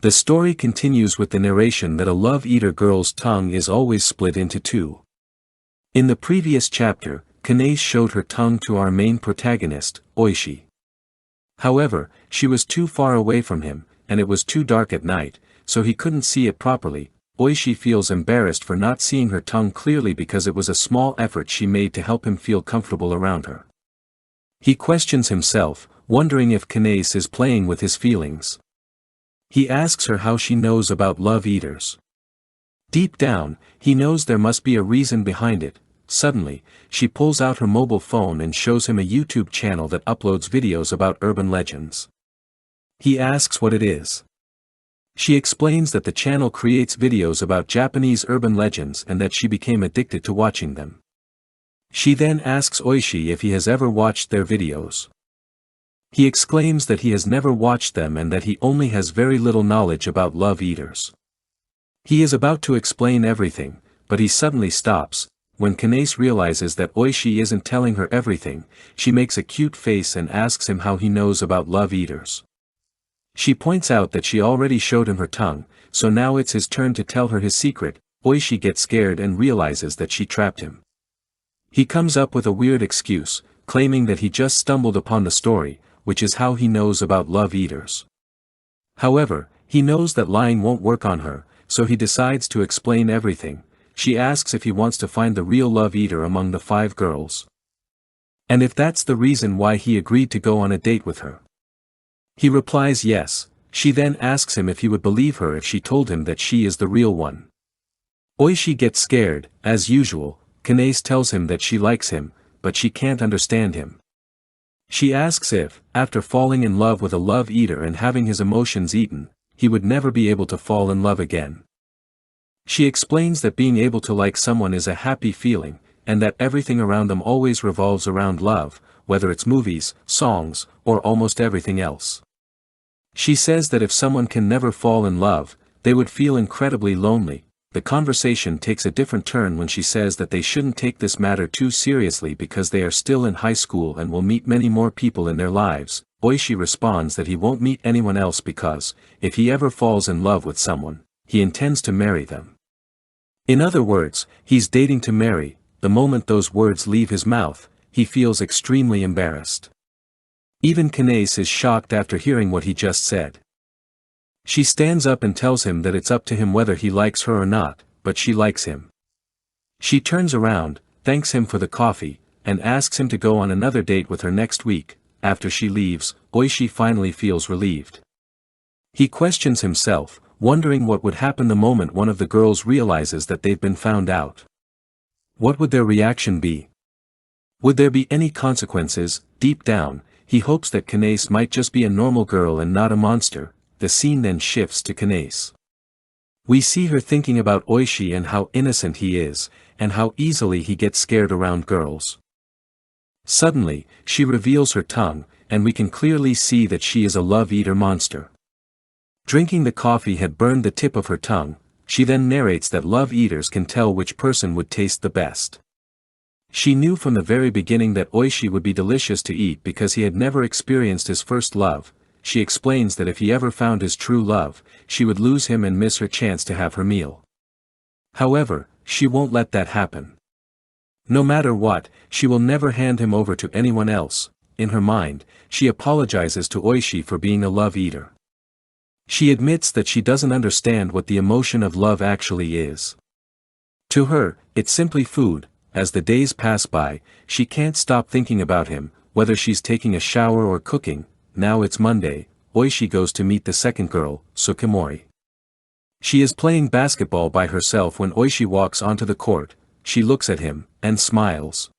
The story continues with the narration that a love-eater girl's tongue is always split into two. In the previous chapter, Kanae showed her tongue to our main protagonist, Oishi. However, she was too far away from him, and it was too dark at night, so he couldn't see it properly. Oishi feels embarrassed for not seeing her tongue clearly because it was a small effort she made to help him feel comfortable around her. He questions himself, wondering if Kanae is playing with his feelings. He asks her how she knows about love-eaters. Deep down, he knows there must be a reason behind it. Suddenly, she pulls out her mobile phone and shows him a YouTube channel that uploads videos about urban legends. He asks what it is. She explains that the channel creates videos about Japanese urban legends and that she became addicted to watching them. She then asks Oishi if he has ever watched their videos. He exclaims that he has never watched them and that he only has very little knowledge about love-eaters. He is about to explain everything, but he suddenly stops. When Kanae realizes that Oishi isn't telling her everything, she makes a cute face and asks him how he knows about love-eaters. She points out that she already showed him her tongue, so now it's his turn to tell her his secret. Oishi gets scared and realizes that she trapped him. He comes up with a weird excuse, claiming that he just stumbled upon the story, which is how he knows about love-eaters. However, he knows that lying won't work on her, so he decides to explain everything. She asks if he wants to find the real love-eater among the 5 girls. And if that's the reason why he agreed to go on a date with her. He replies yes. She then asks him if he would believe her if she told him that she is the real one. Oishi gets scared. As usual, Kanae tells him that she likes him, but she can't understand him. She asks if, after falling in love with a love-eater and having his emotions eaten, he would never be able to fall in love again. She explains that being able to like someone is a happy feeling, and that everything around them always revolves around love, whether it's movies, songs, or almost everything else. She says that if someone can never fall in love, they would feel incredibly lonely. The conversation takes a different turn when she says that they shouldn't take this matter too seriously because they are still in high school and will meet many more people in their lives. Oishi responds that he won't meet anyone else because, if he ever falls in love with someone, he intends to marry them. In other words, he's dating to marry. The moment those words leave his mouth, he feels extremely embarrassed. Even Kanae is shocked after hearing what he just said. She stands up and tells him that it's up to him whether he likes her or not, but she likes him. She turns around, thanks him for the coffee, and asks him to go on another date with her next week. After she leaves, Oishi finally feels relieved. He questions himself, wondering what would happen the moment one of the girls realizes that they've been found out. What would their reaction be? Would there be any consequences? Deep down, he hopes that Kanae might just be a normal girl and not a monster. The scene then shifts to Kanae. We see her thinking about Oishi and how innocent he is, and how easily he gets scared around girls. Suddenly, she reveals her tongue, and we can clearly see that she is a love-eater monster. Drinking the coffee had burned the tip of her tongue. She then narrates that love-eaters can tell which person would taste the best. She knew from the very beginning that Oishi would be delicious to eat because he had never experienced his first love. She explains that if he ever found his true love, she would lose him and miss her chance to have her meal. However, she won't let that happen. No matter what, she will never hand him over to anyone else. In her mind, she apologizes to Oishi for being a love-eater. She admits that she doesn't understand what the emotion of love actually is. To her, it's simply food. As the days pass by, she can't stop thinking about him, whether she's taking a shower or cooking. Now it's Monday. Oishi goes to meet the second girl, Sukimori. She is playing basketball by herself when Oishi walks onto the court. She looks at him, and smiles.